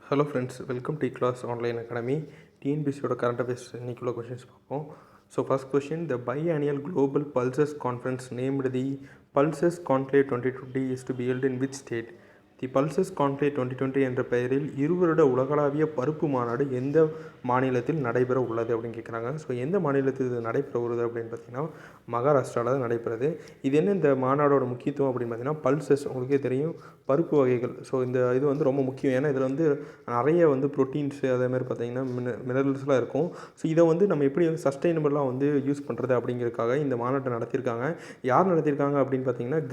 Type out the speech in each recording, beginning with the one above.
Hello friends, welcome T class online academy. டிஎன்பிசியோட current affairs இன்னைக்குள்ள questions பார்ப்போம். So first question, the biannual global pulses conference named the pulses conclave 2020 is to be held in which state? The pulses conclave 2020 என்ற பெயரில் இருவருட உலகளாவிய பருப்பு மாநாடு எந்த மாநிலத்தில் நடைபெற உள்ளது அப்படின்னு கேட்குறாங்க. ஸோ எந்த மாநிலத்தில் இது நடைபெற உள்ளது அப்படின்னு பார்த்தீங்கன்னா மகாராஷ்டிராவில் தான் நடைபெறுது. இது என்ன இந்த மாநாடோட முக்கியத்துவம் அப்படின்னு பார்த்தீங்கன்னா பல்சஸ் உங்களுக்கே தெரியும், பருப்பு வகைகள். ஸோ இந்த இது வந்து ரொம்ப முக்கியம். ஏன்னா இதில் வந்து நிறைய வந்து ப்ரோட்டீன்ஸு அதேமாதிரி பார்த்தீங்கன்னா மினரல்ஸ்லாம் இருக்கும். ஸோ இதை வந்து நம்ம எப்படி வந்து சஸ்டைனபிளாக வந்து யூஸ் பண்ணுறது அப்படிங்கிறதுக்காக இந்த மாநாட்டை நடத்தியிருக்காங்க. யார் நடத்தியிருக்காங்க அப்படின்னு பார்த்தீங்கன்னா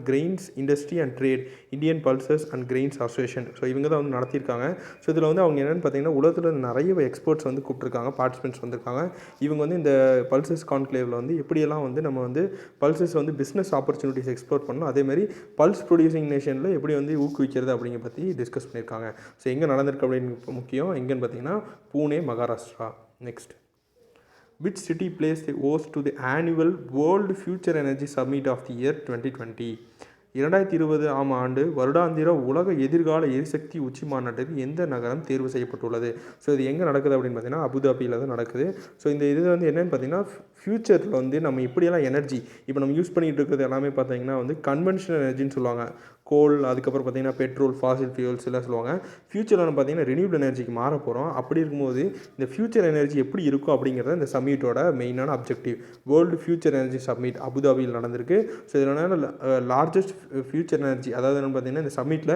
grains industry and trade, Indian pulses and grains association. So இவங்க தான் வந்து நடத்தியிருக்காங்க. ஸோ இதில் வந்து அவங்க என்னென்னு பார்த்தீங்கன்னா உலகத்தில் நிறைய எக்ஸ்பர்ட்ஸ் வந்து கூப்பிட்ருக்காங்க, பார்ட்டிசிபென்ட்ஸ் வந்திருக்காங்க. இவங்க வந்து இந்த பல்சஸ் கான்க்ளேவில் வந்து எப்படியெல்லாம் வந்து நம்ம வந்து பல்சஸ் வந்து பிஸ்னஸ் ஆப்பர்ச்சுனிட்டிஸ் எக்ஸ்ப்ளோர் பண்ணணும், அதேமாதிரி பல்ஸ் ப்ரொடியூசிங் நேஷனில் எப்படி வந்து ஊக்குவிக்கிறது அப்படிங்கிற பற்றி டிஸ்கஸ் பண்ணியிருக்காங்க. ஸோ எங்கே நடந்திருக்கு அப்படின்னு முக்கியம், எங்கேன்னு பார்த்தீங்கன்னா Pune, Maharashtra. Next, which city plays the host to the annual World Future Energy Summit of the year 2020? 2020 ஆண்டு வருடாந்திர உலக எதிர்கால எரிசக்தி உச்சி மாநாட்டுக்கு எந்த நகரம் தேர்வு செய்யப்பட்டுள்ளது? ஸோ இது எங்கே நடக்குது அப்படின்னு பார்த்தீங்கன்னா அபுதாபியில் தான் நடக்குது. ஸோ இந்த இது வந்து என்னென்னு பார்த்தீங்கன்னா ஃப்யூச்சரில் வந்து நம்ம இப்படியெல்லாம் எனர்ஜி இப்போ நம்ம யூஸ் பண்ணிகிட்டு இருக்கிறது எல்லாமே பார்த்தீங்கன்னா வந்து கன்வென்ஷனல் எனர்ஜின்னு சொல்லுவாங்க. கோல், அதுக்கப்புறம் பார்த்தீங்கன்னா பெட்ரோல், ஃபாசில் ஃபியூல்ஸ் எல்லாம் சொல்லுவாங்க. ஃப்யூச்சரில் நம்ம பார்த்தீங்கன்னா ரினியூபிள் எனர்ஜிக்கு மாற போகிறோம். அப்படி இருக்கும்போது இந்த ஃப்யூச்சர் எனர்ஜி எப்படி இருக்கும் அப்படிங்கிறத இந்த சம்மிட்டோட மெயினான objective. World future energy summit அபுதாபியில் நடந்திருக்கு. ஸோ இதனால் லார்ஜஸ்ட் ஃப்யூச்சர் எனர்ஜி, அதாவது என்ன பார்த்தீங்கன்னா இந்த சம்மிட்டில்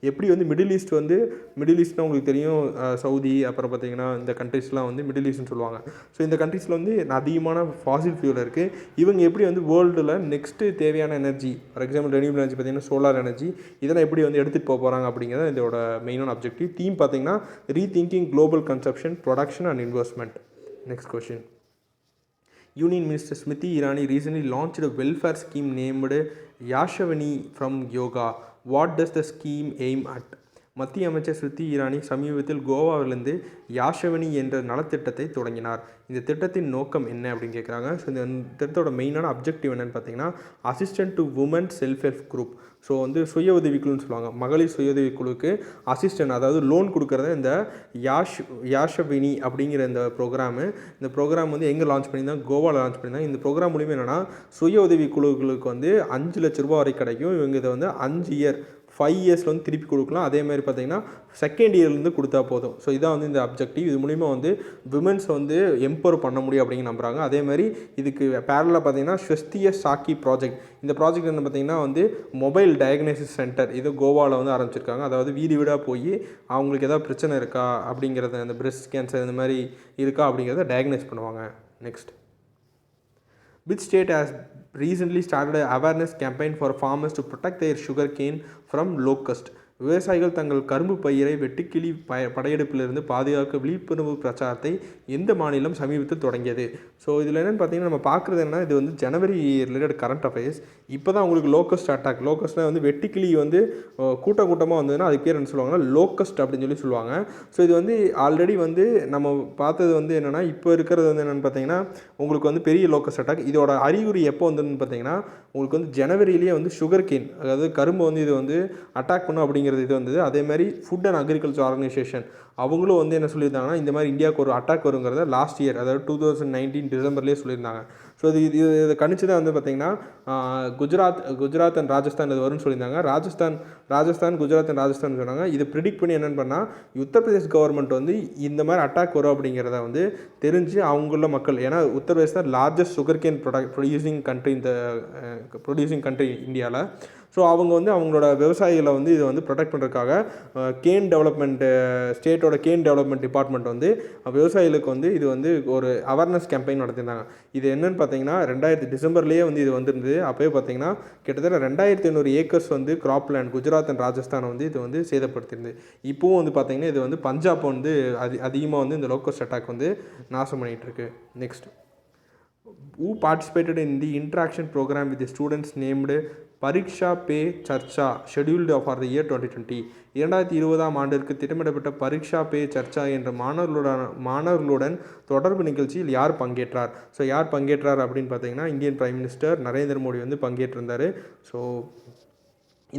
எப்படி வந்து மிடில் ஈஸ்ட்னா உங்களுக்கு தெரியும், சவுதி, அப்புறம் பார்த்தீங்கன்னா இந்த கண்ட்ரிஸ்லாம் வந்து மிடில் ஈஸ்ட்னு சொல்லுவாங்க. ஸோ இந்த கண்ட்ரிஸில் வந்து அதிகமான ஃபாசில் ஃபியூல் இருக்குது. இவங்க எப்படி வந்து வேர்ல்டில் நெக்ஸ்ட்டு தேவையான energy, for example renewable energy பார்த்தீங்கன்னா சோலார் எனர்ஜி, இதெல்லாம் எப்படி வந்து எடுத்துகிட்டு போக போகிறாங்க அப்படிங்கிறத இதோட மெயினான அப்ஜெக்டிவ். தீம் பார்த்தீங்கன்னா rethinking global consumption, production and investment. Next question, Union Minister Smriti Irani recently launched a welfare scheme named Yashvani from Yoga. What does the scheme aim at? மத்திய அமைச்சர் ஸ்மிருதி இரானி சமீபத்தில் கோவாவிலிருந்து யாஷவனி என்ற நலத்திட்டத்தை தொடங்கினார். இந்த திட்டத்தின் நோக்கம் என்ன அப்படின்னு கேட்குறாங்க. ஸோ இந்த திட்டத்தோட மெயினான அப்ஜெக்டிவ் என்னென்னு பார்த்தீங்கன்னா assistant to woman self help group. So வந்து சுய உதவிக்குழுன்னு சொல்லுவாங்க, மகளிர் சுய உதவிக்குழுக்கு அசிஸ்டன்ட், அதாவது லோன் கொடுக்குறத இந்த யாஷவினி அப்படிங்கிற இந்த ப்ரோக்ராம் வந்து எங்கே லான்ச் பண்ணியிருந்தாங்க, கோவாவில் லான்ச் பண்ணியிருந்தாங்க. இந்த ப்ரோக்ராம் மூலிமா என்னென்னா சுய உதவிக்குழுக்களுக்கு வந்து 5 லட்ச ரூபா வரை கிடைக்கும். இவங்க இதை வந்து 5 இயர்ஸில் வந்து திருப்பி கொடுக்கலாம். அதேமாதிரி பார்த்தீங்கன்னா செகண்ட் இயர்லேருந்து கொடுத்தா போதும். ஸோ இதான் வந்து இந்த அப்ஜெக்டிவ். இது மூலிமா வந்து விமென்ஸை வந்து எம்பவர் பண்ண முடியும் அப்படின்னு நம்புகிறாங்க. அதேமாதிரி இதுக்கு பேரலாக பார்த்தீங்கன்னா ஸ்வஸ்திய சாக்கி ப்ராஜெக்ட். இந்த ப்ராஜெக்ட் வந்து பார்த்திங்கன்னா வந்து மொபைல் டயக்னோசிஸ் சென்டர் இது கோவாவில் வந்து ஆரம்பிச்சிருக்காங்க. அதாவது வீடு வீடாக போய் அவங்களுக்கு ஏதாவது பிரச்சனை இருக்கா அப்படிங்கிறத, அந்த பிரெஸ்ட் கேன்சர் இந்த மாதிரி இருக்கா அப்படிங்கிறத டயக்னோஸ் பண்ணுவாங்க. Next, which state has recently started an awareness campaign for farmers to protect their sugarcane from locust? விவசாயிகள் தங்கள் கரும்பு பயிரை வெட்டுக்கிளி படையெடுப்பிலிருந்து பாதுகாக்க விழிப்புணர்வு பிரச்சாரத்தை எந்த மாநிலம் சமீபத்தில் தொடங்கியது? ஸோ இதில் என்னென்னு பார்த்தீங்கன்னா நம்ம பார்க்குறது என்ன, இது வந்து ஜனவரி ரிலேட்டட் கரண்ட் அஃபேர்ஸ். இப்போ தான் உங்களுக்கு லோக்கஸ்ட் அட்டாக், லோக்கஸ்ட்னா வந்து வெட்டுக்கிளி வந்து கூட்டமாக வந்ததுன்னா அதுக்கு பேர் என்ன சொல்லுவாங்கன்னா லோக்கஸ்ட் அப்படின்னு சொல்லுவாங்க. ஸோ இது வந்து ஆல்ரெடி வந்து நம்ம பார்த்தது வந்து என்னென்னா இப்போ இருக்கிறது வந்து என்னென்னு பார்த்தீங்கன்னா உங்களுக்கு வந்து பெரிய லோக்கஸ்ட் அட்டாக். இதோட அறிகுறி எப்போ வந்ததுன்னு பார்த்தீங்கன்னா உங்களுக்கு வந்து ஜனவரியிலேயே வந்து சுகர் கேன், அதாவது கரும்பு வந்து இது வந்து அட்டாக் பண்ணும் அப்படிங்கிற இது வந்தது. அதே மாதிரி ஃபுட் அண்ட் அக்ரிகல்ச்சர் ஆர்கனைசேஷன் அவங்களும் வந்து என்ன சொல்லியிருந்தாங்கன்னா இந்த மாதிரி இந்தியாவுக்கு ஒரு அட்டாக் வருங்கிறத லாஸ்ட் இயர், அதாவது 2019 டிசம்பர்லேயே சொல்லியிருந்தாங்க. ஸோ இதை கணிச்சு தான் வந்து பார்த்திங்கன்னா குஜராத் அண்ட் ராஜஸ்தான் இது வரும்னு சொல்லியிருந்தாங்க. ராஜஸ்தான் குஜராத் அண்ட் ராஜஸ்தான் சொன்னாங்க. இதை ப்ரிடிக்ட் பண்ணி என்னென்னு பண்ணால் உத்தரப்பிரதேஷ் கவர்மெண்ட் வந்து இந்த மாதிரி அட்டாக் வரும் அப்படிங்கிறத வந்து தெரிஞ்சு அவங்கள மக்கள், ஏன்னா உத்தரப்பிரதேஷ் தான் largest sugar cane producing country இந்தியாவில். ஸோ அவங்க வந்து அவங்களோட விவசாயிகளை வந்து இதை வந்து ப்ரொடெக்ட் பண்ணுறதுக்காக ஸ்டேட்டோட கேன் டெவலப்மெண்ட் டிபார்ட்மெண்ட் வந்து விவசாயிகளுக்கு வந்து இது வந்து ஒரு அவேர்னஸ் கேம்பெயின் நடத்தியிருந்தாங்க. இது என்னென்னு பார்த்தீங்கன்னா 2000 டிசம்பர்லேயே வந்து இது வந்துருந்தது. அப்போயே பார்த்தீங்கன்னா கிட்டத்தட்ட 2500 ஏக்கர்ஸ் வந்து crop land Gujarat and Rajasthan வந்து இது வந்து சேதப்படுத்தியிருந்தது. இப்போவும் வந்து பார்த்தீங்கன்னா இது வந்து பஞ்சாப் வந்து அதிகமாக வந்து இந்த லோக்கஸ்ட் அட்டாக் வந்து நாசம் பண்ணிகிட்ருக்கு. Next, who participated in the interaction program with the students named Pariksha pay Charcha scheduled for the year 2020? 2020 ஆண்டிற்கு திட்டமிடப்பட்ட பரீக்ஷா பே சர்ச்சா என்ற மாணவர்களுடன் தொடர்பு நிகழ்ச்சியில் யார் பங்கேற்றார்? ஸோ யார் பங்கேற்றார் அப்படின்னு பார்த்தீங்கன்னா Indian prime minister Narendra Modi வந்து பங்கேற்றிருந்தார். ஸோ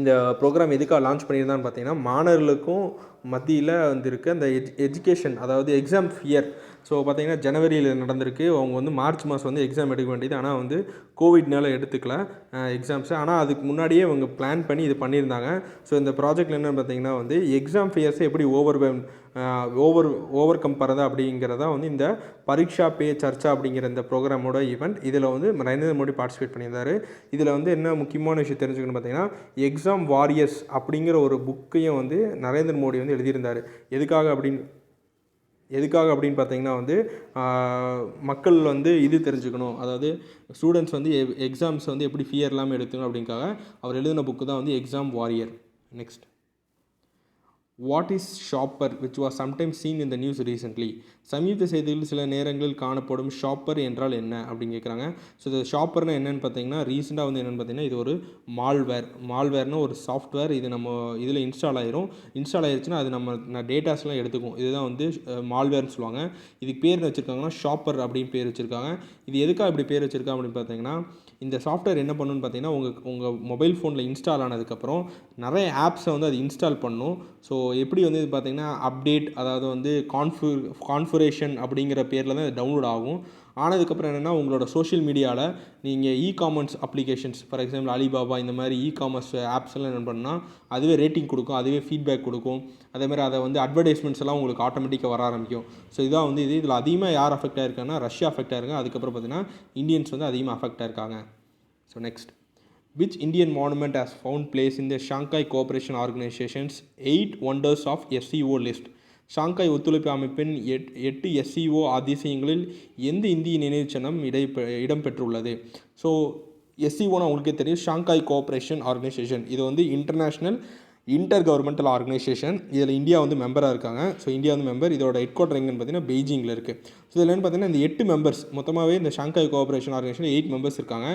இந்த ப்ரோக்ராம் எதுக்காக லான்ச் பண்ணியிருந்தான்னு பார்த்தீங்கன்னா, மாணவர்களுக்கும் மத்தியில் இருக்க அந்த எஜுகேஷன், அதாவது எக்ஸாம் ஃபியர். ஸோ பார்த்தீங்கன்னா ஜனவரியில் நடந்திருக்கு. அவங்க மார்ச் மாதம் எக்ஸாம் எடுக்க வேண்டியது. ஆனால் கோவிட்னால எடுத்துக்கல எக்ஸாம்ஸு. ஆனால் அதுக்கு முன்னாடியே அவங்க பிளான் பண்ணி இது பண்ணியிருந்தாங்க. ஸோ இந்த ப்ராஜெக்ட்டில் என்னென்னு பார்த்தீங்கன்னா எக்ஸாம் ஃபியர்ஸை எப்படி ஓவர் கம் பண்ணுறது அப்படிங்கிறதா இந்த பரீட்சா பே சர்ச்சா அப்படிங்கிற இந்த ப்ரோக்ராமோட ஈவெண்ட். இதில் நரேந்திர மோடி பார்ட்டிசிபேட் பண்ணியிருந்தார். இதில் என்ன முக்கியமான விஷயம் தெரிஞ்சுக்கணும் பார்த்தீங்கன்னா, எக்ஸாம் வாரியர்ஸ் அப்படிங்கிற ஒரு புக்கையும் நரேந்திர மோடி எழுதியிருந்தார். எதுக்காக அப்படின்னு பார்த்தீங்கன்னா மக்கள் இது தெரிஞ்சுக்கணும், அதாவது ஸ்டூடெண்ட்ஸ் எக்ஸாம்ஸ் எப்படி ஃபியர் இல்லாமல் எடுத்துக்கணும் அப்படிங்காக அவர் எழுதின புக்கு தான் exam warrior. Next, what is shopper which was sometimes seen in the news recently? சமீப செய்திகளில் சில நேரங்களில் காணப்படும் ஷாப்பர் என்றால் என்ன அப்படின்னு கேட்குறாங்க. ஸோ இது ஷாப்பர்னால் என்னென்னு பார்த்தீங்கன்னா, ரீசெண்டாக என்னென்னு பார்த்தீங்கன்னா, இது ஒரு மால்வேர்னு ஒரு சாஃப்ட்வேர். இது நம்ம இதில் இன்ஸ்டால் ஆயிருச்சுன்னா அது நம்ம டேட்டாஸ்லாம் எடுத்துக்கும். இதுதான் மால்வேர்னு சொல்லுவாங்க. இதுக்கு பேர் வச்சுருக்காங்கன்னா ஷாப்பர் அப்படின்னு பேர் வச்சுருக்காங்க. இது எதுக்காக இப்படி பேர் வச்சுருக்காங்க அப்படின்னு பார்த்தீங்கன்னா, இந்த சாஃப்ட்வேர் என்ன பண்ணுன்னு பார்த்தீங்கன்னா, உங்கள் மொபைல் ஃபோனில் இன்ஸ்டால் ஆனதுக்கப்புறம் நிறைய ஆப்ஸை அது இன்ஸ்டால் பண்ணும். ஸோ எப்படி பார்த்தீங்கன்னா அப்டேட், அதாவது கான்ஃபிகரேஷன் அப்படிங்கிற பேரில் தான் இது டவுன்லோட் ஆகும். ஆனதுக்கப்புறம் என்னென்னா, உங்களோட சோஷியல் மீடியாவில் நீங்கள் e-commerce applications, for example Alibaba இந்த மாதிரி இ-காமர்ஸ் ஆப்ஸ்லாம் என்ன பண்ணால் அதுவே ரேட்டிங் கொடுக்கும், அதுவே ஃபீட்பேக் கொடுக்கும். அதேமாதிரி அதை அட்வர்டைஸ்மெண்ட்ஸ் எல்லாம் உங்களுக்கு ஆட்டோமேட்டிக்காக வர ஆரம்பிக்கும். ஸோ இதான் இதில் அதிகமாக யார் அஃபெக்ட் ஆயிருக்காங்கன்னா ரஷ்யா அஃபெக்ட் ஆயிருக்காங்க. அதுக்கப்புறம் பார்த்தீங்கன்னா இந்தியன்ஸ் அதிகமாக அஃபெக்ட் ஆயிருக்காங்க. So next, which Indian monument has found place in the Shanghai Cooperation Organization's 8 Wonders of SCO list? Shanghai ஒத்துழைப்பு அமைப்பின் 8 SCO அதிசயங்களில் எந்த இந்திய நினைவுச்சின்னம் இடம்பெற்றுள்ளது? ஸோ SCOனா உங்களுக்கே தெரியும், ஷாங்காய் கோஆப்ரேஷன் ஆர்கனைசேஷன். இது இன்டர்நேஷ்னல் இன்டர் கவர்மெண்டல் ஆர்கனைசேஷன். இதில் இந்தியா மெம்பராக இருக்காங்க. So India member. இதோட ஹெட் குவார்ட்டர் எங்கன்னு பார்த்தீங்கன்னா பெய்ஜிங்கில் இருக்குது. ஸோ இதில் பார்த்தீங்கன்னா இந்த 8 மெம்பர்ஸ் மொத்தமாகவே இந்த ஷாங்காய் கோஆப்ரேஷன் ஆர்கனைசேஷன் 8 மெம்பர்ஸ் இருக்காங்க.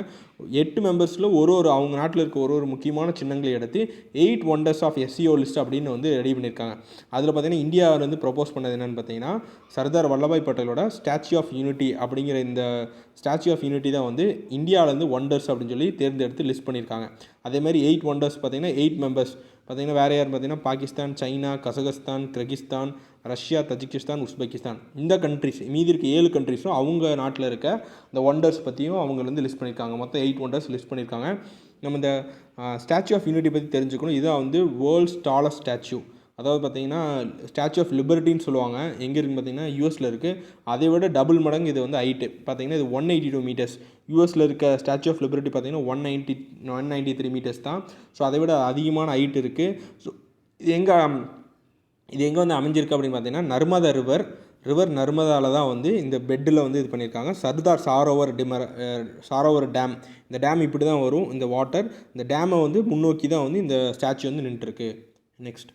8 மெம்பர்ஸில் ஒரு அவங்க நாட்டில் இருக்க ஒரு முக்கியமான சின்னங்களை எடுத்து 8 ஒண்டர்ஸ் ஆஃப் SCO லிஸ்ட் அப்படின்னு ரெடி பண்ணியிருக்காங்க. அதில் பார்த்தீங்கன்னா இந்தியாவிலேருந்து ப்ரொப்போஸ் பண்ணது என்னென்னு பார்த்தீங்கன்னா, சர்தார் வல்லபாய் பட்டேலோட ஸ்டாச்சு ஆஃப் யூனிட்டி அப்படிங்கிற இந்த ஸ்டாச்சு ஆஃப் யூனிட்டி தான் இந்தியாவிலேருந்து ஒண்டர்ஸ் அப்படின்னு சொல்லி தேர்ந்தெடுத்து லிஸ்ட் பண்ணியிருக்காங்க. அதேமாதிரி 8 ஒண்டர்ஸ் பார்த்தீங்கன்னா 8 மெம்பர்ஸ் பார்த்தீங்கன்னா வேறு யார் பார்த்தீங்கன்னா, Pakistan, China, Kazakhstan, Kyrgyzstan, Russia, Tajikistan, Uzbekistan, இந்த கண்ட்ரிஸ். மீதி இருக்க 7 கண்ட்ரிஸும் அவங்க நாட்டில் இருக்க இந்த ஒண்டர்ஸ் பற்றியும் அவங்க லிஸ்ட் பண்ணியிருக்காங்க. மொத்தம் 8 ஒண்டர்ஸ் லிஸ்ட் பண்ணியிருக்காங்க. நம்ம இந்த ஸ்டாச்சு ஆஃப் யூனிட்டி பற்றி தெரிஞ்சுக்கணும். இதுதான் வேர்ல்ட்ஸ் டாலஸ்ட் ஸ்டாச்சு. அதாவது பார்த்தீங்கன்னா ஸ்டாச்சு ஆஃப் லிபர்ட்டின்னு சொல்லுவாங்க. எங்கே இருக்குன்னு பார்த்தீங்கன்னா யூஎஸில் இருக்குது. அதை விட டபுள் மடங்கு இது ஹைட்டு. பார்த்தீங்கன்னா இது 182 மீட்டர்ஸ். யூஎஸில் இருக்க ஸ்டாச்சு ஆஃப் லிபர்ட்டி பார்த்தீங்கன்னா 193 மீட்டர்ஸ் தான். ஸோ அதை விட அதிகமான ஹைட் இருக்குது. ஸோ இது எங்கே அமைஞ்சிருக்கு அப்படின்னு பார்த்தீங்கன்னா, நர்மதா ரிவர் நர்மதாவில் தான் இந்த பெட்டில் இது பண்ணியிருக்காங்க. சர்தார் சாரோவர் டேம். இந்த டேம் இப்படி தான் வரும், இந்த வாட்டர். இந்த டேமை முன்னோக்கி தான் இந்த ஸ்டாச்சு நின்றுருக்கு. Next,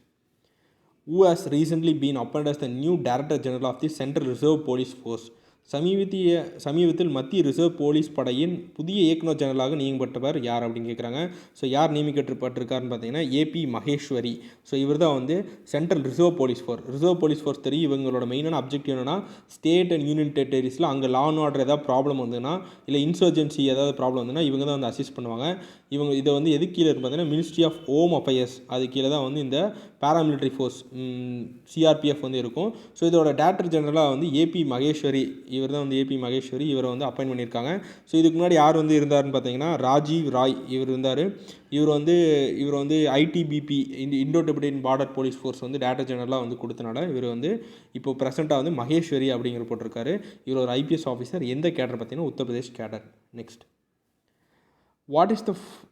who has recently been appointed as the new Director General of the Central Reserve Police Force? சமீபத்தில் மத்திய ரிசர்வ் போலீஸ் படையின் புதிய இயக்குனர் ஜெனரலாக நியமிக்கப்பட்டவர் யார் அப்படின்னு கேட்குறாங்க. ஸோ யார் நியமிக்கப்பட்டிருக்காருன்னு பார்த்தீங்கன்னா AP மகேஸ்வரி. ஸோ இவர் தான் சென்ட்ரல் ரிசர்வ் போலீஸ் ஃபோர்ஸ் தெரியும். இவங்களோட மெயினான அப்ஜெக்டிவ் என்னன்னா, ஸ்டேட் அண்ட் யூனியன் டெரிட்டரிஸில் அங்கே லா அண்ட் ஆர்டர் ஏதாவது ப்ராப்ளம் வந்துன்னா, இல்லை இன்சர்ஜென்சி ஏதாவது ப்ராப்ளம் வந்துன்னா இவங்க தான் அசிஸ்ட் பண்ணுவாங்க. இவங்க இதை எது கீழே இருக்கு பார்த்தீங்கன்னா, மினிஸ்ட்ரி ஆஃப் ஹோம் அஃபேர்ஸ். அது கீழே தான் இந்த பாராமிலிட்டரி ஃபோர்ஸ் CRPF இருக்கும். ஸோ இதோட டைரக்டர் ஜெனரலாக AP மகேஸ்வரி. இவர் தான் AP மகேஸ்வரி. இவரை அப்பாயின் பண்ணியிருக்காங்க. ஸோ இதுக்கு முன்னாடி யார் இருந்தாருன்னு பார்த்தீங்கன்னா, ராஜீவ் ராய் இவர் இருந்தார். இவர் ITBP Indo Tibetan border police force director ஜெனரலாக கொடுத்தனால இவர் இப்போ ப்ரெசென்ட்டாக மகேஸ்வரி அப்படிங்கிற போட்டிருக்காரு. இவர் ஒரு IPS ஆஃபீஸர். எந்த கேடர் பார்த்தீங்கன்னா, Uttar Pradesh cadre. Next,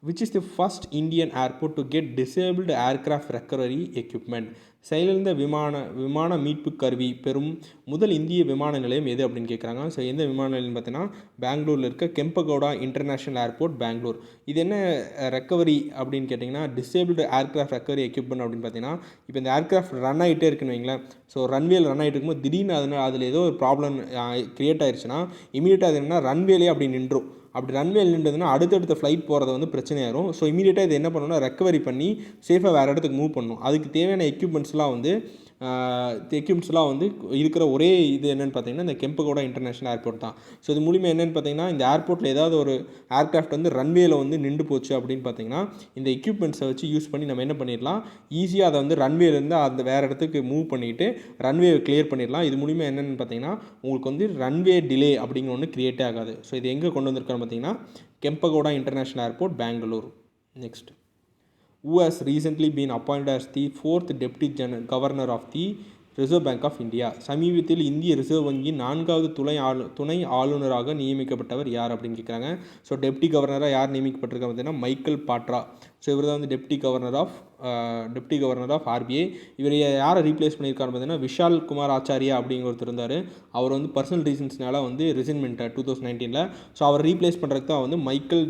which is the first Indian airport to get disabled aircraft recovery equipment? செயலிழந்த விமான மீட்பு கருவி பெறும் முதல் இந்திய விமான நிலையம் எது அப்படின்னு கேட்குறாங்க. ஸோ எந்த விமான நிலையம் பார்த்தீங்கன்னா, பெங்களூரில் இருக்க கெம்பகவுடா இன்டர்நேஷ்னல் ஏர்போர்ட், பெங்களூர். இது என்ன ரெக்கவரி அப்படின்னு கேட்டிங்கன்னா, டிசேபிள்டு ஏர்க்ராஃப்ட் ரெக்கவரி எக்யூப்மெண்ட் அப்படின்னு பார்த்தீங்கன்னா, இப்போ இந்த ஏர்க்ராஃப்ட் ரன் ஆகிட்டே இருக்குன்னு வைங்களேன். ஸோ ரன்வேல ரன் ஆகிட்டு இருக்கும்போது திடீர்னு அதில் ஏதோ ஒரு ப்ராப்ளம் க்ரியேட் ஆயிடுச்சுன்னா இமீடியட்டாக அது என்னன்னா ரன்வேலே அப்படி நின்றும். அப்படி ரன்வேல் நின்றதுன்னா அடுத்தடுத்த ஃப்ளைட் போகிறது பிரச்சனையாயிரும். ஸோ இமீடியட்டாக இது என்ன பண்ணணும்னா ரெக்கவரி பண்ணி சேஃபாக வேறு இடத்துக்கு மூவ் பண்ணணும். அதுக்கு தேவையான எக்யூப்மெண்ட்ஸ்லாம் எக்யூப்மெண்ட்ஸ்லாம் வந்து இருக்கிற ஒரே இது என்னென்னு பார்த்தீங்கன்னா இந்த கெம்பகோடா இன்டர்நேஷனல் ஏர்போர்ட் தான். ஸோ இது மூலிமா என்னென்னு பார்த்தீங்கன்னா இந்த ஏர்போர்ட்டில் ஏதாவது ஒரு ஏர்க்ராஃப்ட் வந்து ரன்வேயில் வந்து நின்று போச்சு அப்படின்னு பார்த்தீங்கன்னா இந்த எக்யூப்மெண்ட்ஸை வச்சு யூஸ் பண்ணி நம்ம என்ன பண்ணிடலாம், ஈஸியாக அதை வந்து ரன்வேலேருந்து அந்த வேறு இடத்துக்கு மூவ் பண்ணிவிட்டு ரன்வேவை கிளியர் பண்ணிடலாம். இது மூலிமா என்னென்னு பார்த்தீங்கன்னா உங்களுக்கு வந்து ரன்வே டிலே அப்படிங்கிற ஒன்று க்ரியேட்டே ஆகாது. ஸோ இது எங்கே கொண்டு வந்திருக்கான்னு பார்த்தீங்கன்னா Kempegowda international airport, Bengaluru. Next, who has recently been appointed as the 4th Deputy Governor of the Reserve Bank of India. சமீபத்தில் இந்திய ரிசர்வ் வங்கியின் 4வது துணை ஆளுநராக நியமிக்கப்பட்டவர் யார் அப்படின்னு கேட்குறாங்க. ஸோ டெப்டி கவர்னராக யார் நியமிக்கப்பட்டிருக்காங்க பார்த்தீங்கன்னா மைக்கேல் பாட்ரா. ஸோ இவர் தான் வந்து டெப்டி கவர்னர் ஆஃப் ஆர்பிஐ. இவர் யாரை ரீப்ளேஸ் பண்ணியிருக்காரு பார்த்தீங்கன்னா விஷால் குமார் ஆச்சாரியா அப்படிங்கிற ஒருத்தர் இருந்தார். அவர் வந்து பர்சனல் ரீசன்ஸ்னால வந்து ரிசைன்மெண்ட் 2019. ஸோ அவர் ரீப்ளேஸ் பண்ணுறதுக்கு தான் வந்து மைக்கேல்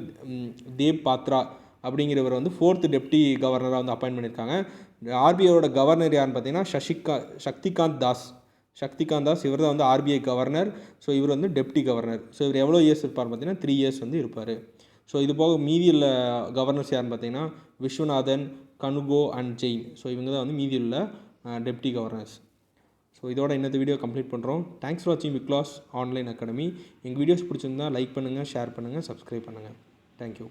தேப் பாத்ரா அப்படிங்கிறவர் வந்து 4th டெப்டி கவர்னராக வந்து அப்பாயின்ட் பண்ணியிருக்காங்க. ஆர்பிஐயோட கவர்னர் யாருன்னு பார்த்தீங்கன்னா சக்திகாந்த் தாஸ். இவர் தான் வந்து ஆர்பிஐ கவர்னர். ஸோ இவர் வந்து டெப்டி கவர்னர். ஸோ இவர் எவ்வளோ இயர்ஸ் இருப்பார் பார்த்தீங்கன்னா 3 இயர்ஸ் வந்து இருப்பார். ஸோ இது போக மீதியுள்ள கவர்னர்ஸ் யாருன்னு பார்த்தீங்கன்னா விஸ்வநாதன், கனுகோ அண்ட் ஜெயின். ஸோ இவங்க தான் வந்து மீதியுள்ள டெப்டி கவர்னர்ஸ். ஸோ இதோட இன்னத்த வீடியோ கம்ப்ளீட் பண்ணுறோம். தேங்க்ஸ் ஃபார் வாட்சிங் விக்லாஸ் ஆன்லைன் அகாடமி. எங்கள் வீடியோஸ் பிடிச்சிருந்தா லைக் பண்ணுங்கள், ஷேர் பண்ணுங்கள், சப்ஸ்கிரைப் பண்ணுங்கள். தேங்க்யூ.